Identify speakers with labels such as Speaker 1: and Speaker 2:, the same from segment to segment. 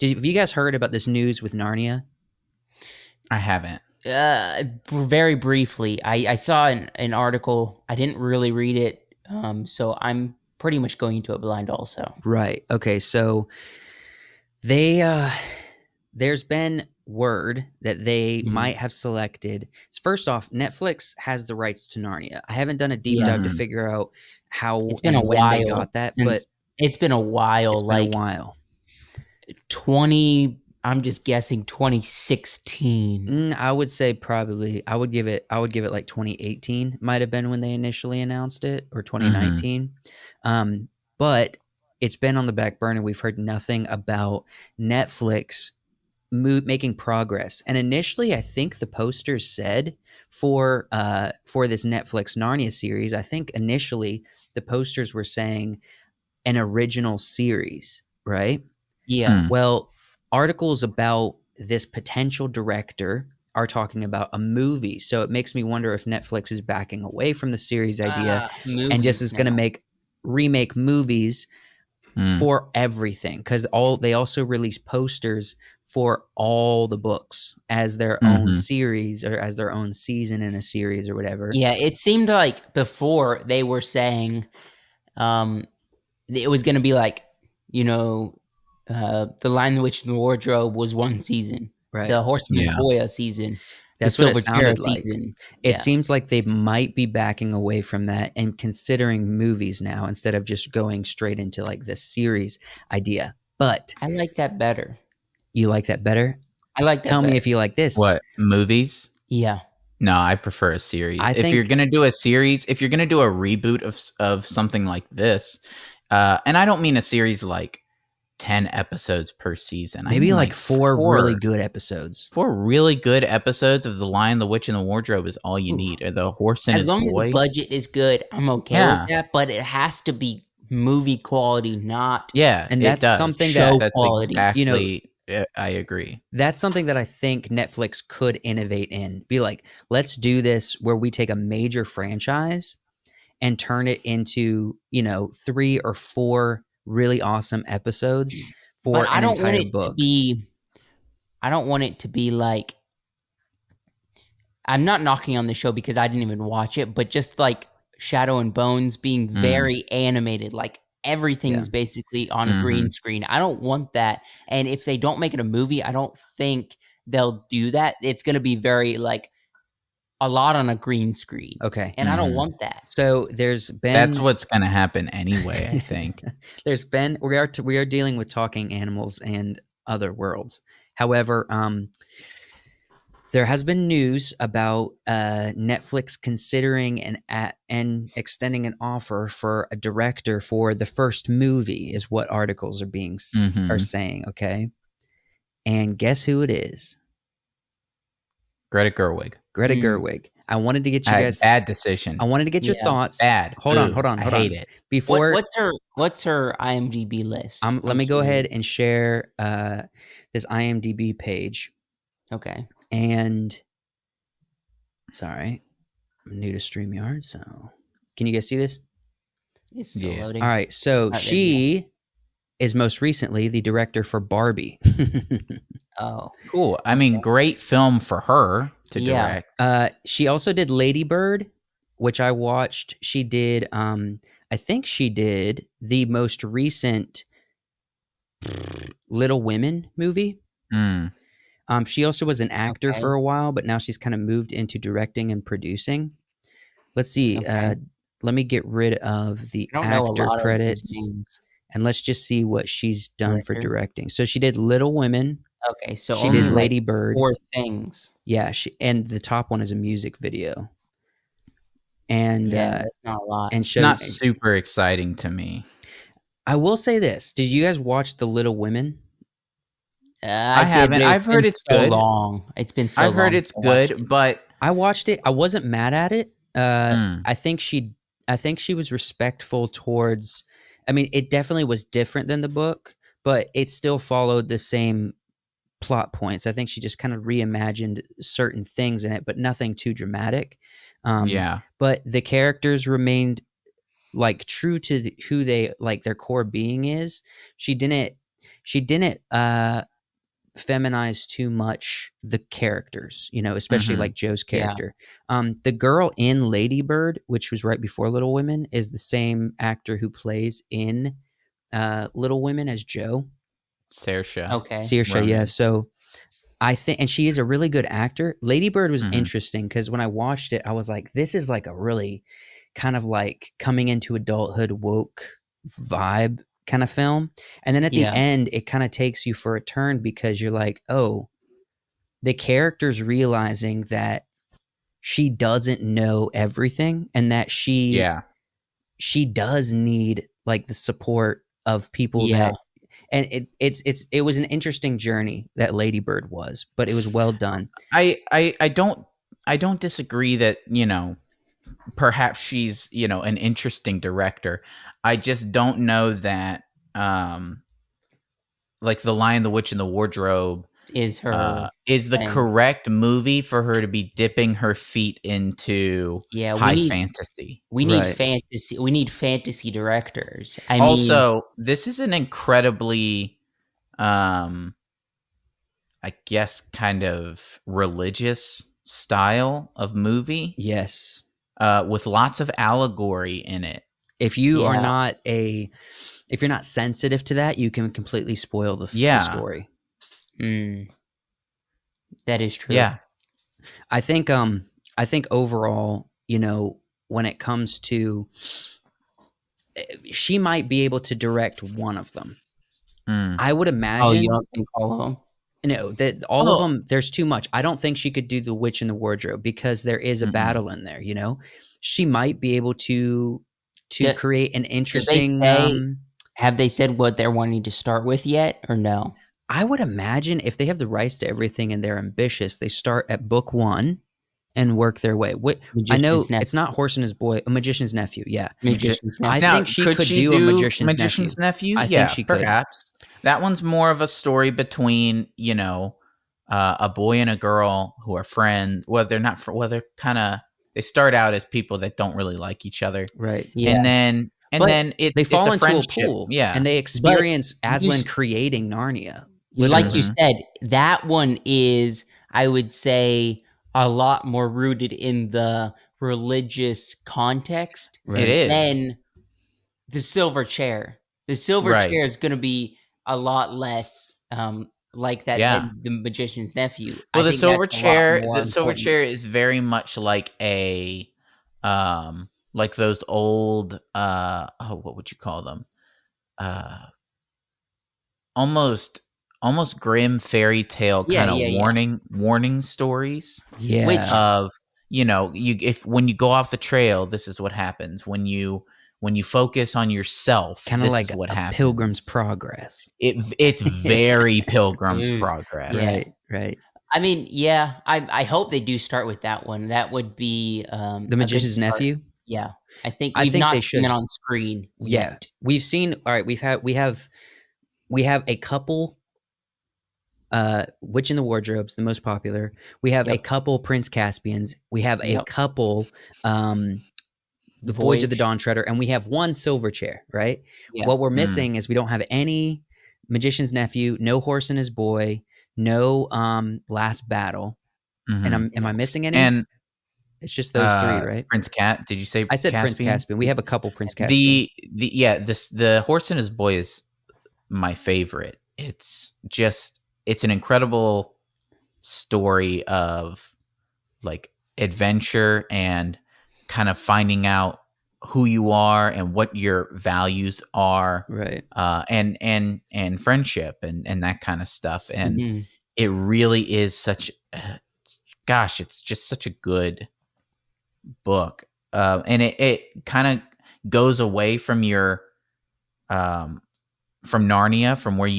Speaker 1: Have you guys heard about this news with Narnia?
Speaker 2: I haven't.
Speaker 3: Very briefly, I saw an article. I didn't really read it, so I'm pretty much going into it blind also.
Speaker 1: Right. Okay. So they there's been word that they might have selected. First off, Netflix has the rights to Narnia. I haven't done a deep dive to figure out how
Speaker 3: It's been
Speaker 1: and
Speaker 3: a
Speaker 1: when they
Speaker 3: while
Speaker 1: got that, but
Speaker 3: since it's been a while.
Speaker 1: it's been a
Speaker 3: Like
Speaker 1: while.
Speaker 3: 20, I'm just guessing 2016.
Speaker 1: I would say probably I would give it like 2018 might have been when they initially announced it, or 2019. But it's been on the back burner. We've heard nothing about Netflix making progress. And initially, I think the posters said for this Netflix Narnia series, I think initially the posters were saying an original series, right?
Speaker 3: Yeah.
Speaker 1: Well, articles about this potential director are talking about a movie. So it makes me wonder if Netflix is backing away from the series idea and just is going to remake movies for everything, because they also release posters for all the books as their own series or as their own season in a series or whatever.
Speaker 3: Yeah, it seemed like before they were saying it was going to be like, The Lion, the Witch, and the Wardrobe was one season.
Speaker 1: Right.
Speaker 3: The Horseman of Goya season.
Speaker 1: That's
Speaker 3: the
Speaker 1: what it
Speaker 3: Silver
Speaker 1: sounded
Speaker 3: Chair
Speaker 1: like.
Speaker 3: Season.
Speaker 1: It seems like they might be backing away from that and considering movies now instead of just going straight into like this series idea. But
Speaker 3: I like that better.
Speaker 1: You like that better?
Speaker 3: I like that
Speaker 1: Tell
Speaker 3: better.
Speaker 1: me if you like this.
Speaker 2: What, movies?
Speaker 3: Yeah.
Speaker 2: No, I prefer a series.
Speaker 1: I
Speaker 2: If
Speaker 1: think-
Speaker 2: you're gonna do a series, if you're gonna do a reboot of something like this, and I don't mean a series like 10 episodes per season.
Speaker 1: Maybe
Speaker 2: I mean
Speaker 1: like four really good episodes.
Speaker 2: 4 really good episodes of The Lion, the Witch, and the Wardrobe is all you need. Or The Horse and
Speaker 3: As
Speaker 2: His
Speaker 3: long
Speaker 2: Boy.
Speaker 3: as the budget is good, I'm okay with that. But it has to be movie quality, not
Speaker 1: and that's something
Speaker 3: show
Speaker 2: that's
Speaker 3: quality.
Speaker 2: Exactly, I agree.
Speaker 1: That's something that I think Netflix could innovate in. Be like, let's do this where we take a major franchise and turn it into 3 or 4 really awesome episodes for an entire book.
Speaker 3: I don't want it to be like, I'm not knocking on the show because I didn't even watch it, but just like Shadow and Bones being very animated, like everything's basically on a green screen. I don't want that. And if they don't make it a movie, I don't think they'll do that. It's going to be very like a lot on a green screen.
Speaker 1: Okay.
Speaker 3: And I don't want that.
Speaker 1: So there's been...
Speaker 2: That's what's going to happen anyway, I think.
Speaker 1: There's been... We are dealing with talking animals and other worlds. However, there has been news about Netflix considering and extending an offer for a director for the first movie, is what articles are saying. Okay, and guess who it is?
Speaker 2: Greta Gerwig.
Speaker 1: Greta Gerwig. I wanted to get you guys
Speaker 2: bad decision.
Speaker 1: I wanted to get your thoughts.
Speaker 2: Bad.
Speaker 1: Hold on.
Speaker 2: I hate it.
Speaker 1: Before
Speaker 3: what's her IMDb list?
Speaker 1: Let me go ahead and share this IMDb page.
Speaker 3: Okay.
Speaker 1: And sorry, I'm new to StreamYard, so can you guys see this?
Speaker 3: It's still loading.
Speaker 1: All right, so she is most recently the director for Barbie.
Speaker 3: Oh,
Speaker 2: cool. I mean, great film for her to direct.
Speaker 1: She also did Lady Bird, which I watched. She did, I think she did the most recent Little Women movie. She also was an actor for a while, but now she's kind of moved into directing and producing. Let's see. Let me get rid of the actor credits, and let's just see what she's done for directing. So she did Little Women.
Speaker 3: Okay, so
Speaker 1: she did Lady Bird.
Speaker 3: 4 things.
Speaker 1: Yeah, and the top one is a music video. And
Speaker 3: that's not a lot.
Speaker 2: And not super exciting to me.
Speaker 1: I will say this: did you guys watch the Little Women?
Speaker 3: I
Speaker 2: haven't. I've heard it's good.
Speaker 3: Long. It's been so long.
Speaker 2: I've heard it's good, but
Speaker 1: I watched it. I wasn't mad at it. I think she was respectful towards. I mean, it definitely was different than the book, but it still followed the same plot points. I think she just kind of reimagined certain things in it, but nothing too dramatic. But the characters remained like true to who they like their core being is. She didn't feminize too much the characters, especially
Speaker 2: Mm-hmm.
Speaker 1: like Joe's
Speaker 3: Yeah.
Speaker 1: character. The girl in Lady Bird, which was right before Little Women, is the same actor who plays in Little Women as Joe.
Speaker 2: Saoirse
Speaker 3: Okay.
Speaker 1: Saoirse, yeah.
Speaker 2: Ronan.
Speaker 1: So I think, and she is a really good actor. Lady Bird was
Speaker 2: Mm-hmm.
Speaker 1: interesting because when I watched it, I was like, this is like a really kind of like coming into adulthood woke vibe kind of film. And then at the
Speaker 3: Yeah.
Speaker 1: end, it kind of takes you for a turn because you're like, oh, the character's realizing that she doesn't know everything and that
Speaker 2: Yeah.
Speaker 1: she does need like the support of people
Speaker 3: Yeah.
Speaker 1: that, and it was an interesting journey that Lady Bird was, but it was well done.
Speaker 2: I don't disagree that, perhaps she's, an interesting director. I just don't know that like The Lion, the Witch, and the Wardrobe
Speaker 3: Is her
Speaker 2: is the
Speaker 3: thing.
Speaker 2: correct movie for her to be dipping her feet into
Speaker 3: Yeah,
Speaker 2: high fantasy.
Speaker 3: we need
Speaker 1: Right.
Speaker 3: fantasy. We need fantasy directors. I mean,
Speaker 2: Also, this is an incredibly I guess kind of religious style of movie
Speaker 1: Yes.
Speaker 2: with lots of allegory in it.
Speaker 1: If you are
Speaker 3: yeah.
Speaker 1: not if you're not sensitive to that, you can completely spoil the
Speaker 2: Yeah.
Speaker 1: story.
Speaker 3: Mm, that is true.
Speaker 2: Yeah.
Speaker 1: I think overall, when it comes to, she might be able to direct one of them.
Speaker 2: Mm.
Speaker 1: I would
Speaker 3: Oh, you
Speaker 1: imagine,
Speaker 3: don't think all of them?
Speaker 1: that all of
Speaker 3: Oh.
Speaker 1: them, there's too much. I don't think she could do The Witch in the Wardrobe because there is a
Speaker 2: Mm-mm.
Speaker 1: battle in there, She might be able to
Speaker 3: Do-
Speaker 1: create an
Speaker 3: Did they
Speaker 1: interesting
Speaker 3: say? Have they said what they're wanting to start with yet, or no?
Speaker 1: I would imagine if they have the rights to everything and they're ambitious, they start at book 1 and work their way. I know
Speaker 3: Magician's Nephew.
Speaker 1: it's not Horse and His Boy, A Magician's Nephew. Yeah.
Speaker 3: Magician's
Speaker 1: I
Speaker 3: Nephew.
Speaker 2: Now,
Speaker 1: think she
Speaker 2: could
Speaker 1: could
Speaker 2: she
Speaker 1: do A
Speaker 2: do
Speaker 1: Magician's Nephew.
Speaker 2: Nephew?
Speaker 1: I think
Speaker 2: Yeah,
Speaker 1: she could.
Speaker 2: perhaps. That one's more of a story between, a boy and a girl who are friends. Well, they're not. Well, they're kind of. They start out as people that don't really like each other,
Speaker 1: Right.
Speaker 3: Yeah,
Speaker 2: and then
Speaker 3: but
Speaker 2: it's
Speaker 1: They fall
Speaker 2: a
Speaker 1: into a
Speaker 2: friendship.
Speaker 1: pool
Speaker 2: Yeah.
Speaker 1: and they
Speaker 3: but
Speaker 1: experience
Speaker 3: you
Speaker 1: Aslan
Speaker 3: s-
Speaker 1: creating Narnia.
Speaker 3: like you
Speaker 1: Literally.
Speaker 2: Mhm.
Speaker 3: said, that one is, I would say, a lot more rooted in the religious context
Speaker 2: It
Speaker 1: Right.
Speaker 2: is.
Speaker 3: than the Silver Chair. The Silver
Speaker 2: Right.
Speaker 3: Chair is going to be a lot less like that
Speaker 2: Yeah.
Speaker 3: than the Magician's Nephew.
Speaker 2: Well,
Speaker 3: I think that's a lot more
Speaker 2: the silver
Speaker 3: important.
Speaker 2: chair is very much like a like those old what would you call them? Uh almost grim fairy tale
Speaker 3: Yeah,
Speaker 2: kind of
Speaker 3: yeah, yeah.
Speaker 2: warning stories
Speaker 3: Which
Speaker 1: Yeah.
Speaker 2: of, you if when you go off the trail, this is what happens. When you focus on yourself,
Speaker 1: Kind of
Speaker 2: this
Speaker 1: like
Speaker 2: is what
Speaker 1: a
Speaker 2: happens.
Speaker 1: Pilgrim's Progress.
Speaker 2: It's very Pilgrim's
Speaker 3: Ooh,
Speaker 2: Progress.
Speaker 3: yeah.
Speaker 1: Right. Right.
Speaker 3: I mean, yeah, I hope they do start with that one. That would be
Speaker 1: The
Speaker 3: a good
Speaker 1: Magician's
Speaker 3: start.
Speaker 1: Nephew.
Speaker 3: Yeah, I think
Speaker 1: I
Speaker 3: we've
Speaker 1: think
Speaker 3: not
Speaker 1: they
Speaker 3: seen
Speaker 1: should.
Speaker 3: it on screen
Speaker 1: Yeah.
Speaker 3: yet.
Speaker 1: We've seen, all right, we have a couple Witch in the Wardrobe's the most popular. We have a
Speaker 3: Yep.
Speaker 1: couple Prince Caspians. We have a
Speaker 3: Yep.
Speaker 1: couple
Speaker 3: The
Speaker 1: The Voyage of the
Speaker 3: Voyage.
Speaker 1: Dawn Treader, and we have one Silver Chair, right?
Speaker 3: Yeah.
Speaker 1: What we're
Speaker 2: Mm.
Speaker 1: missing is we don't have any Magician's Nephew, no Horse and His Boy, no Last Battle. And
Speaker 2: Mhm.
Speaker 1: am I missing any?
Speaker 2: And
Speaker 1: It's just those 3, right?
Speaker 2: Prince Cat. Did you say
Speaker 1: I said Prince
Speaker 2: Caspian?
Speaker 1: Caspian. We have a couple Prince
Speaker 2: The
Speaker 1: Caspians.
Speaker 2: the Horse and His Boy is my favorite. It's an incredible story of like adventure and kind of finding out who you are and what your values are,
Speaker 1: Right.
Speaker 2: and friendship and that kind of stuff. And
Speaker 3: Mhm.
Speaker 2: it really is such gosh, it's just such a good book. And it kind of goes away from your from Narnia, from where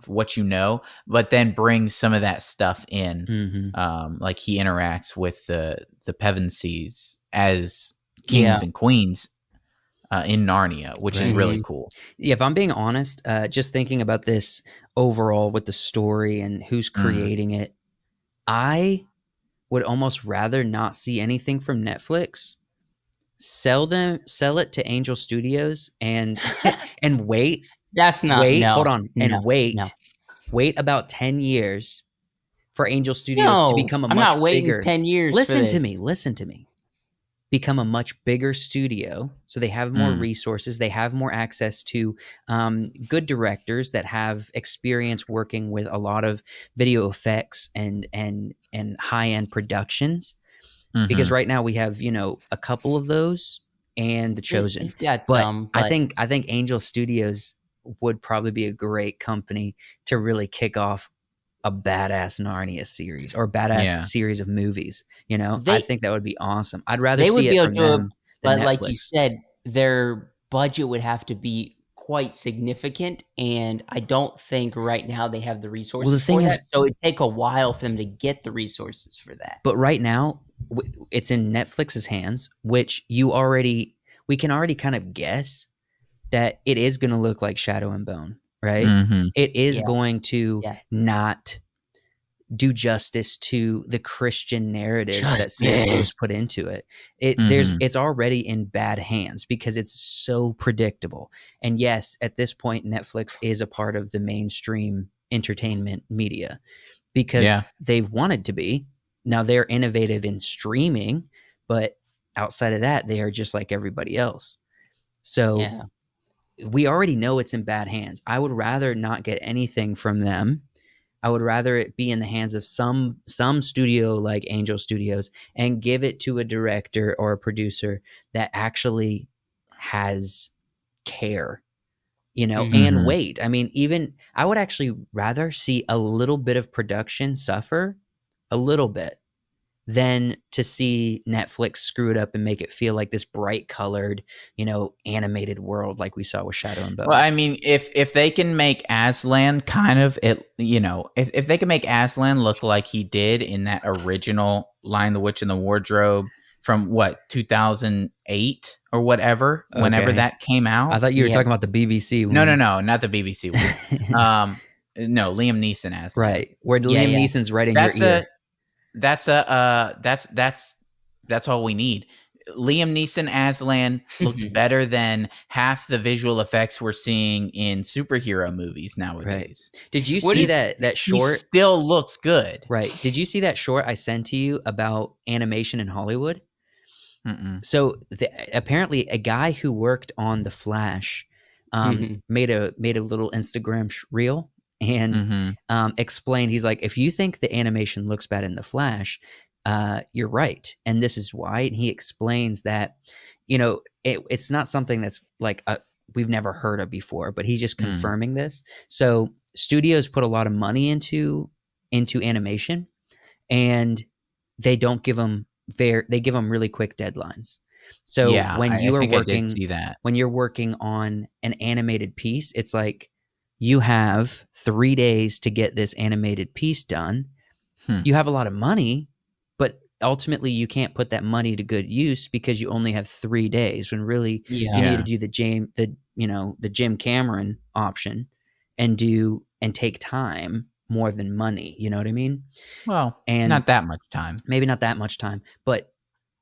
Speaker 2: what you know, but then brings some of that stuff in. Like he interacts with the Pevensies as kings
Speaker 3: Yeah.
Speaker 2: and queens in Narnia, which is
Speaker 1: Right.
Speaker 2: really
Speaker 3: Mhm.
Speaker 2: cool.
Speaker 1: Yeah, if I'm being honest, just thinking about this overall with the story and who's creating it, I would almost rather not see anything from Netflix. Sell it to Angel Studios and and wait,
Speaker 3: That's not
Speaker 1: hold
Speaker 3: no,
Speaker 1: on,
Speaker 3: no,
Speaker 1: and wait
Speaker 3: no.
Speaker 1: Wait about 10 years for Angel Studios to
Speaker 3: No,
Speaker 1: become a
Speaker 3: I'm
Speaker 1: much
Speaker 3: not waiting
Speaker 1: bigger.
Speaker 3: 10 years for
Speaker 1: Listen to
Speaker 3: this.
Speaker 1: me. Listen to me. Become a much bigger studio, so they have more resources, they have more access to good directors that have experience working with a lot of video effects and high-end productions, because right now we have, you know, a couple of those and The Chosen.
Speaker 3: They've got
Speaker 1: But
Speaker 3: some,
Speaker 1: I
Speaker 3: but
Speaker 1: think Angel Studios would probably be a great company to really kick off a badass Narnia series or a badass
Speaker 2: Yeah.
Speaker 1: series of movies. You know, I
Speaker 3: they
Speaker 1: think that would be awesome. I'd rather
Speaker 3: they
Speaker 1: see
Speaker 3: would be
Speaker 1: it
Speaker 3: able to
Speaker 1: from
Speaker 3: do it,
Speaker 1: them than
Speaker 3: but like you
Speaker 1: Netflix.
Speaker 3: said, their budget would have to be quite significant, and I don't think right now they have the
Speaker 1: Well, the
Speaker 3: resources for
Speaker 1: thing is,
Speaker 3: that. So it'd take a while for them to get the resources for that.
Speaker 1: but right now it's in Netflix's hands, which we can already kind of guess that it is going to look like Shadow and Bone, right? It is
Speaker 3: Yeah,
Speaker 1: going to
Speaker 3: yeah.
Speaker 1: not do justice to the Christian narratives that CST has
Speaker 3: Justice.
Speaker 1: put into it.
Speaker 2: Mhm.
Speaker 1: It's already in bad hands because it's so predictable. And yes, at this point, Netflix is a part of the mainstream entertainment media because
Speaker 2: Yeah.
Speaker 1: they've wanted to be. Now they're innovative in streaming, but outside of that, they are just like everybody else. So
Speaker 3: Yeah.
Speaker 1: we already know it's in bad hands. I would rather not get anything from them. I would rather it be in the hands of some studio like Angel Studios and give it to a director or a producer that actually has care, you know,
Speaker 3: Mhm.
Speaker 1: and
Speaker 2: Mhm.
Speaker 1: wait. I mean, even I would actually rather see a little bit of production suffer, a little bit, than to see Netflix screw it up and make it feel like this bright colored, you know, animated world like we saw with Shadow and
Speaker 2: Well,
Speaker 1: Bone.
Speaker 2: I mean, if they can make Aslan kind of it, you know, if they can make Aslan look like he did in that original Lion the Witch in the Wardrobe from what 2008 or whatever, whenever
Speaker 1: Okay.
Speaker 2: that came
Speaker 1: I
Speaker 2: out.
Speaker 1: thought you were
Speaker 3: Yeah.
Speaker 1: talking about the BBC
Speaker 2: No, no,
Speaker 1: one.
Speaker 2: no, not the BBC one. Um, no, Liam Neeson Aslan.
Speaker 1: Right. Where
Speaker 3: Yeah,
Speaker 1: Liam
Speaker 3: yeah.
Speaker 1: Neeson's right in your
Speaker 2: That's a
Speaker 1: ear.
Speaker 2: that's a that's all we need. Liam Neeson Aslan looks better than half the visual effects we're seeing in superhero movies
Speaker 1: Right.
Speaker 2: nowadays.
Speaker 1: Did you
Speaker 3: What
Speaker 1: see
Speaker 3: is
Speaker 1: that
Speaker 2: He
Speaker 1: short?
Speaker 2: still looks good.
Speaker 1: Right. Did you see that short I sent to you about animation in Hollywood?
Speaker 2: Mm-mm.
Speaker 1: So apparently, a guy who worked on The Flash made a little Instagram reel and
Speaker 2: Mm-hmm.
Speaker 1: explained. He's like, if you think the animation looks bad in The Flash, you're right, and this is why. And he explains that, you know, it's not something that's like we've never heard of before, but he's just
Speaker 2: Mm.
Speaker 1: confirming this. So studios put a lot of money into animation, and they don't give them they give them really quick deadlines. So
Speaker 2: Yeah, I think I did see that.
Speaker 1: when you're working on an animated piece, it's like you have 3 days to get this animated piece done.
Speaker 2: Hmm.
Speaker 1: You have a lot of money, but ultimately you can't put that money to good use because you only have 3 days when really you need
Speaker 3: Yeah.
Speaker 1: to do the Jim Cameron option and take time more than money, you know what I mean?
Speaker 2: Well,
Speaker 1: And
Speaker 2: not that much time.
Speaker 1: maybe not that much time, but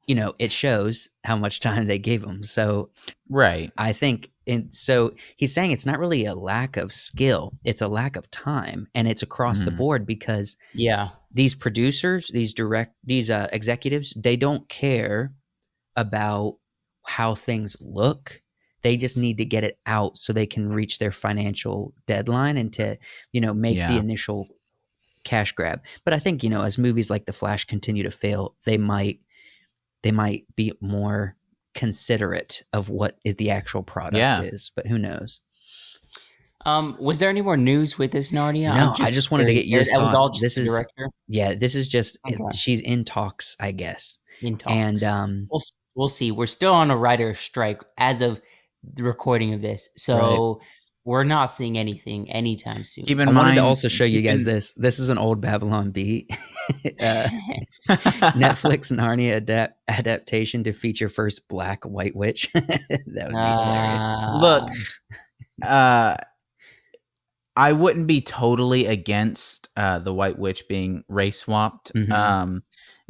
Speaker 1: you know, it shows how much time they gave him. So
Speaker 2: Right.
Speaker 1: I think, and so he's saying it's not really a lack of skill, it's a lack of time, and it's across the
Speaker 2: Mm.
Speaker 1: board because
Speaker 3: Yeah.
Speaker 1: these producers, these executives, they don't care about how things look. They just need to get it out so they can reach their financial deadline and to, you know, make the
Speaker 2: Yeah.
Speaker 1: initial cash grab. But I think, you know, as movies like The Flash continue to fail, they might be more considerate of what is the actual product
Speaker 2: Yeah.
Speaker 1: is, but who knows?
Speaker 3: Was there any more news with this Narnia? I'm
Speaker 1: No, I
Speaker 3: just
Speaker 1: just wanted to
Speaker 3: curious.
Speaker 1: get your
Speaker 3: That was
Speaker 1: thoughts.
Speaker 3: all just the director?
Speaker 1: This is just
Speaker 3: Okay.
Speaker 1: she's in talks, I guess.
Speaker 3: In
Speaker 1: And
Speaker 3: talks. We'll see. We're still on a writer's strike as of the recording of this,
Speaker 1: right.
Speaker 3: so we're not seeing anything anytime soon.
Speaker 2: Keep
Speaker 1: I
Speaker 2: in
Speaker 1: wanted to
Speaker 2: mind,
Speaker 1: also show you
Speaker 2: keep
Speaker 1: guys
Speaker 2: in
Speaker 1: this. This is an old Babylon beat. Netflix Narnia adaptation to feature first black white witch. That would be hilarious.
Speaker 2: Look,
Speaker 3: Ah,
Speaker 2: uh I wouldn't be totally against the White Witch being race swapped,
Speaker 1: Mhm.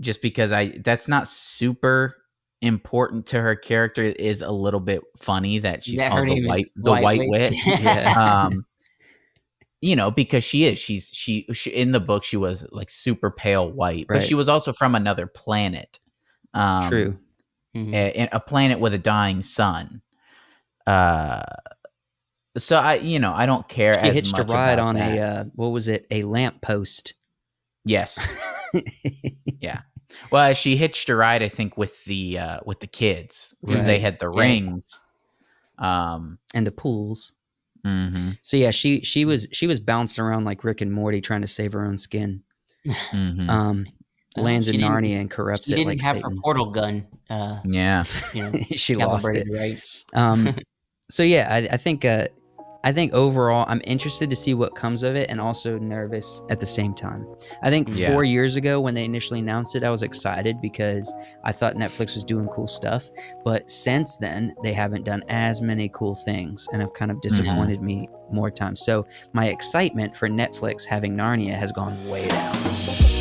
Speaker 2: just because that's not super important to her character. It is a little bit funny that she's
Speaker 3: that her
Speaker 2: called
Speaker 3: name is
Speaker 2: the
Speaker 3: White
Speaker 2: White
Speaker 3: Witch.
Speaker 2: Witch.
Speaker 1: Yeah.
Speaker 2: Um, because she in the book she was like super pale white, but
Speaker 1: Right.
Speaker 2: she was also from another planet.
Speaker 1: True.
Speaker 2: A planet with a dying sun. So I don't care
Speaker 1: She
Speaker 2: as
Speaker 1: hitched a
Speaker 2: much
Speaker 1: ride
Speaker 2: about
Speaker 1: on
Speaker 2: that.
Speaker 1: what was it? A lamppost.
Speaker 2: Yes. Yeah. Well, she hitched a ride, I think, with the kids because they
Speaker 1: Right.
Speaker 2: had the
Speaker 3: Yeah.
Speaker 2: rings.
Speaker 1: And the pools.
Speaker 2: Mm-hmm.
Speaker 1: So yeah, she was bouncing around like Rick and Morty trying to save her own skin.
Speaker 2: Mm-hmm.
Speaker 1: Lands in
Speaker 3: she didn't-
Speaker 1: Narnia and corrupts
Speaker 3: She
Speaker 1: it
Speaker 3: didn't
Speaker 1: like
Speaker 3: have her
Speaker 1: Satan.
Speaker 3: portal gun.
Speaker 2: Yeah.
Speaker 1: She lost it.
Speaker 3: Calibrated right.
Speaker 1: So yeah, I think overall I'm interested to see what comes of it and also nervous at the same time. I think
Speaker 2: Yeah.
Speaker 1: 4 years ago when they initially announced it, I was excited because I thought Netflix was doing cool stuff. But since then, they haven't done as many cool things and have kind of disappointed me more times. So my excitement for Netflix having Narnia has gone way down.